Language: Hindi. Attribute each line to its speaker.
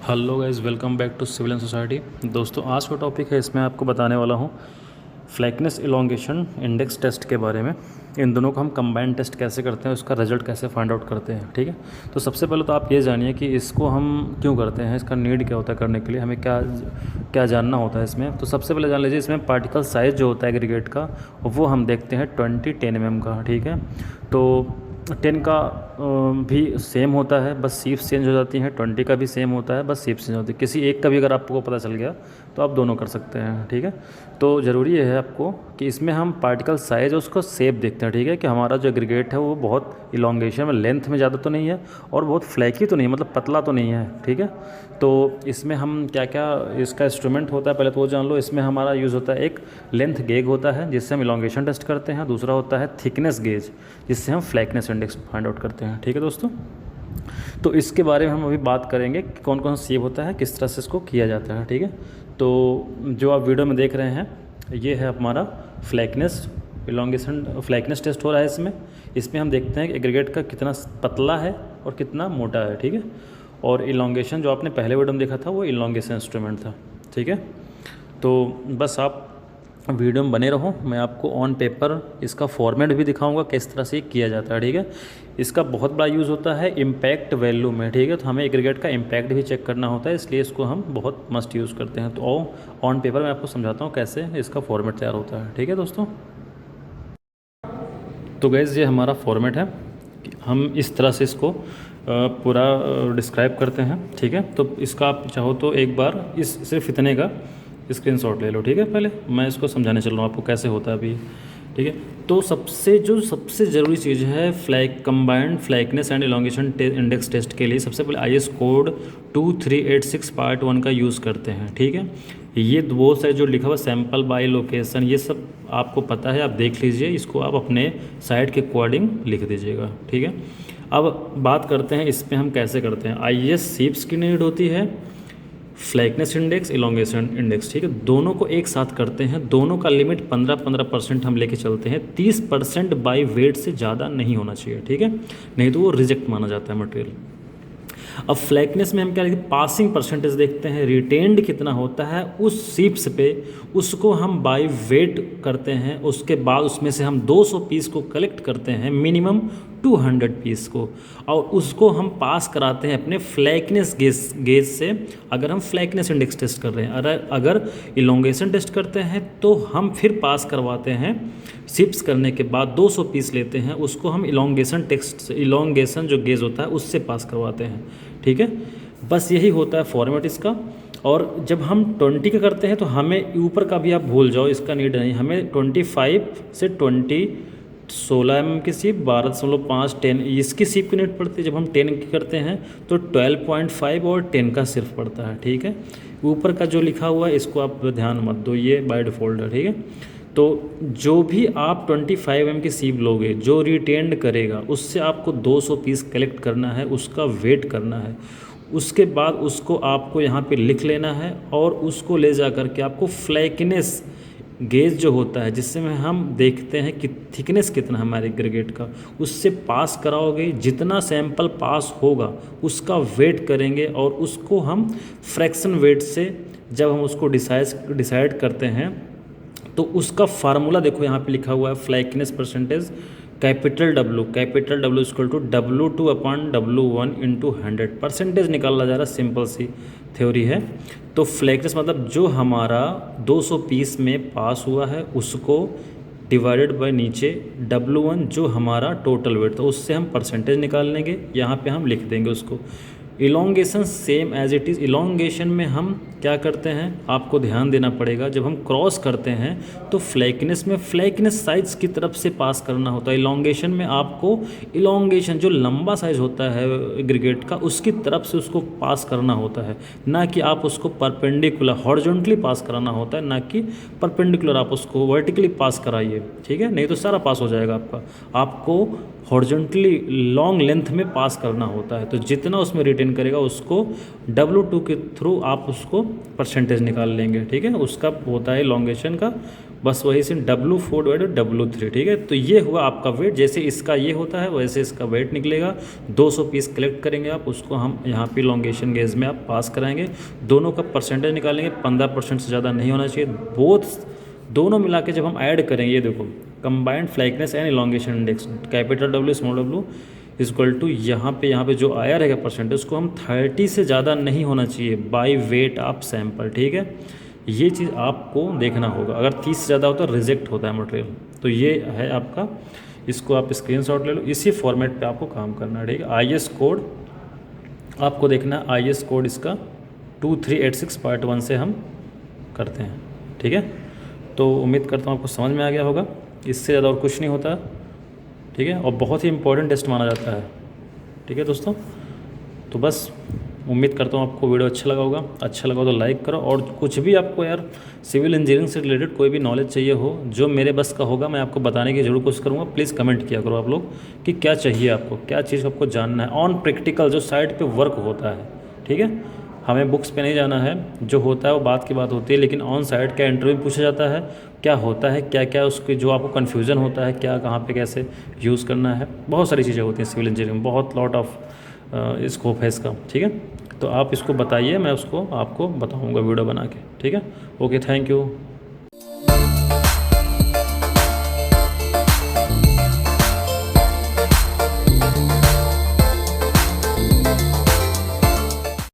Speaker 1: Hello guys, welcome back to civil and society. दोस्तों, आज का टॉपिक है, इसमें आपको बताने वाला हूँ फ्लैकनेस इलोंगेशन इंडेक्स टेस्ट के बारे में। इन दोनों का हम कंबाइंड टेस्ट कैसे करते हैं, उसका रिजल्ट कैसे फाइंड आउट करते हैं। ठीक है, तो सबसे पहले तो आप ये जानिए कि इसको हम क्यों करते हैं, इसका नीड क्या होता है करने के लिए, हमें क्या क्या जानना होता है इसमें। तो सबसे पहले जान लीजिए, इसमें पार्टिकल साइज़ जो होता है एग्रीगेट का, वो हम देखते हैं 20 10 mm का। ठीक है, तो 10 का भी सेम होता है, बस सीप्स चेंज हो जाती हैं। 20 का भी सेम होता है, बस सीप्स चेंज होती है। किसी एक का भी अगर आपको पता चल गया तो आप दोनों कर सकते हैं। ठीक है, तो ज़रूरी ये है आपको कि इसमें हम पार्टिकल साइज़ उसको शेप देखते हैं। ठीक है, कि हमारा जो एग्रीगेट है वो बहुत इलोंगेशन में, लेंथ में ज़्यादा तो नहीं है और बहुत फ्लैकी तो नहीं है, मतलब पतला तो नहीं है। ठीक है, तो इसमें हम क्या क्या इसका इंस्ट्रूमेंट होता है पहले तो वो जान लो। इसमें हमारा यूज़ होता है, एक लेंथ गेज होता है जिससे हम इलोंगेशन टेस्ट करते हैं, दूसरा होता है थिकनेस गेज जिससे हम फ्लैकनेस इंडेक्स फाइंड आउट करते हैं। ठीक है दोस्तों, तो इसके बारे में हम अभी बात करेंगे कि कौन कौन सा शेप होता है, किस तरह से इसको किया जाता है। ठीक है, तो जो आप वीडियो में देख रहे हैं ये है हमारा फ्लैकनेस इलोंगेशन फ्लैकनेस टेस्ट हो रहा है। इसमें हम देखते हैं कि एग्रीगेट का कितना पतला है और कितना मोटा है। ठीक है, और इलोंगेशन जो आपने पहले वीडियो में देखा था वो इलोंगेशन इंस्ट्रूमेंट था। ठीक है, तो बस आप वीडियो में बने रहो, मैं आपको ऑन पेपर इसका फॉर्मेट भी दिखाऊंगा किस तरह से किया जाता है। ठीक है, इसका बहुत बड़ा यूज़ होता है इम्पैक्ट वैल्यू में। ठीक है, तो हमें एग्रीगेट का इम्पैक्ट भी चेक करना होता है, इसलिए इसको हम बहुत मस्ट यूज़ करते हैं। तो ऑन पेपर मैं आपको समझाता हूँ कैसे इसका फॉर्मेट तैयार होता है। ठीक है दोस्तों, तो गैस ये हमारा फॉर्मेट है, हम इस तरह से इसको पूरा डिस्क्राइब करते हैं। ठीक है, तो इसका आप चाहो तो एक बार इस सिर्फ इतने का स्क्रीनशॉट ले लो। ठीक है, पहले मैं इसको समझाने चल रहा हूँ आपको कैसे होता है अभी। ठीक है, तो सबसे ज़रूरी चीज़ है combined flakiness and elongation index test के लिए सबसे पहले IS कोड 2386 पार्ट 1 का यूज़ करते हैं। ठीक है, ये वो है जो लिखा हुआ सैंपल बाय लोकेशन, ये सब आपको पता है, आप देख लीजिए, इसको आप अपने साइट के अकॉर्डिंग लिख दीजिएगा। ठीक है, अब बात करते हैं इस पर हम कैसे करते हैं। IS सीप्स की नीड होती है, फ्लैकनेस इंडेक्स, इलोंगेशन इंडेक्स। ठीक है, दोनों को एक साथ करते हैं, दोनों का लिमिट 15-15% हम लेके चलते हैं। 30% बाई वेट से ज़्यादा नहीं होना चाहिए। ठीक है, नहीं तो वो रिजेक्ट माना जाता है मटेरियल। अब फ्लैकनेस में हम क्या देखते हैं, पासिंग परसेंटेज देखते हैं, रिटेन्ड कितना होता है उस सीप्स पे, उसको हम बाय वेट करते हैं। उसके बाद उसमें से हम 200 पीस को कलेक्ट करते हैं, मिनिमम 200 पीस को, और उसको हम पास कराते हैं अपने फ्लैकनेस गेज से। अगर हम फ्लैकनेस इंडेक्स टेस्ट कर रहे हैं, अगर इलोंगेशन टेस्ट करते हैं तो हम फिर पास करवाते हैं। सिप्स करने के बाद 200 पीस लेते हैं, उसको हम इलोंगेशन टेस्ट, इलोंगेशन जो गेज होता है उससे पास करवाते हैं। ठीक है, बस यही होता है फॉर्मेट इसका। और जब हम 20 का करते हैं तो हमें ऊपर का भी आप भूल जाओ, इसका नीड नहीं, हमें 25 से 20 16 mm की सीप, 12.5 10 इसकी सीप की नीड पड़ती है। जब हम 10 की करते हैं तो 12.5 और 10 का सिर्फ पड़ता है। ठीक है, ऊपर का जो लिखा हुआ है इसको आप ध्यान मत दो, ये बाय डिफ़ॉल्ट है। ठीक है, तो जो भी आप 25 mm की सीप लोगे, जो रिटेंड करेगा उससे आपको 200 पीस कलेक्ट करना है, उसका वेट करना है। उसके बाद उसको आपको यहाँ पे लिख लेना है और उसको ले जा कर के आपको फ्लैकनेस गेज जो होता है जिससे में हम देखते हैं कि थिकनेस कितना है हमारे एग्रीगेट का, उससे पास कराओगे। जितना सैंपल पास होगा उसका वेट करेंगे और उसको हम फ्रैक्शन वेट से जब हम उसको डिसाइड करते हैं तो उसका फार्मूला देखो यहाँ पे लिखा हुआ है, flakiness percentage capital W equal to W2 upon W1 into 100 percentage निकाला जा रहा है। सिंपल सी थ्योरी है। तो फ्लैकनेस मतलब जो हमारा 200 पीस में पास हुआ है उसको डिवाइडेड बाय नीचे W1 जो हमारा टोटल वेट था उससे हम परसेंटेज निकाल लेंगे, यहाँ पे हम लिख देंगे उसको। Elongation same as it is. Elongation में हम क्या करते हैं, आपको ध्यान देना पड़ेगा, जब हम क्रॉस करते हैं तो फ्लैकनेस में फ्लैकनेस साइज की तरफ से पास करना होता है। इलोंगेशन में आपको इलोंगेशन जो लंबा साइज होता है एग्रीगेट का उसकी तरफ से उसको पास करना होता है, ना कि आप उसको परपेंडिकुलर हॉरिजॉन्टली पास कराना होता है, ना कि परपेंडिकुलर आप उसको वर्टिकली पास कराइए। ठीक है, नहीं तो सारा पास हो जाएगा आपको हॉरिजॉन्टली लॉन्ग लेंथ में पास करना होता है। तो जितना उसमें रिटेन करेगा उसको W2 के थ्रू आप उसको परसेंटेज निकाल लेंगे। ठीक है, उसका होता है इलोंगेशन का बस वही से W4/W3, ठीक है। तो ये हुआ आपका वेट, जैसे इसका ये होता है वैसे इसका वेट निकलेगा। 200 पीस कलेक्ट करेंगे आप, उसको हम यहाँ पे इलॉन्गेशन गेज में आप पास कराएंगे, दोनों का परसेंटेज निकालेंगे, 15% से ज़्यादा नहीं होना चाहिए। दोनों मिला के जब हम ऐड करेंगे, ये देखो combined flakiness and elongation index, capital W small w equal to यहाँ पे जो आया रहेगा परसेंटेज, उसको हम 30 से ज़्यादा नहीं होना चाहिए बाय वेट ऑफ सैंपल, ठीक है। ये चीज़ आपको देखना होगा, अगर 30 से ज़्यादा होता है रिजेक्ट होता है मटेरियल। तो ये है आपका, इसको आप स्क्रीनशॉट ले लो, इसी फॉर्मेट पे आपको काम करना है, ठीक है। IS कोड आपको देखना है, IS कोड इसका 2386 पार्ट 1 से हम करते हैं, ठीक है। तो उम्मीद करता हूँ आपको समझ में आ गया होगा, इससे ज़्यादा और कुछ नहीं होता, ठीक है। और बहुत ही इंपॉर्टेंट टेस्ट माना जाता है, ठीक है दोस्तों। तो बस उम्मीद करता हूँ आपको वीडियो अच्छा लगा होगा, अच्छा लगा तो लाइक करो, और कुछ भी आपको यार सिविल इंजीनियरिंग से रिलेटेड कोई भी नॉलेज चाहिए हो, जो मेरे बस का होगा, मैं आपको बताने की जरूर कोशिश करूँगा। प्लीज़ कमेंट किया करो आप लोग कि क्या चाहिए आपको, क्या चीज़ आपको जानना है ऑन प्रैक्टिकल जो साइट पे वर्क होता है, ठीक है। हमें बुक्स पे नहीं जाना है, जो होता है वो बात की बात होती है, लेकिन ऑन साइट का इंटरव्यू पूछा जाता है, क्या होता है, क्या क्या उसके जो आपको कन्फ्यूज़न होता है, क्या कहाँ पे कैसे यूज़ करना है, बहुत सारी चीज़ें होती हैं सिविल इंजीनियरिंग में, बहुत लॉट ऑफ स्कोप है इसका, ठीक है। तो आप इसको बताइए, मैं उसको आपको बताऊंगा वीडियो बना के, ठीक है। Okay, thank you.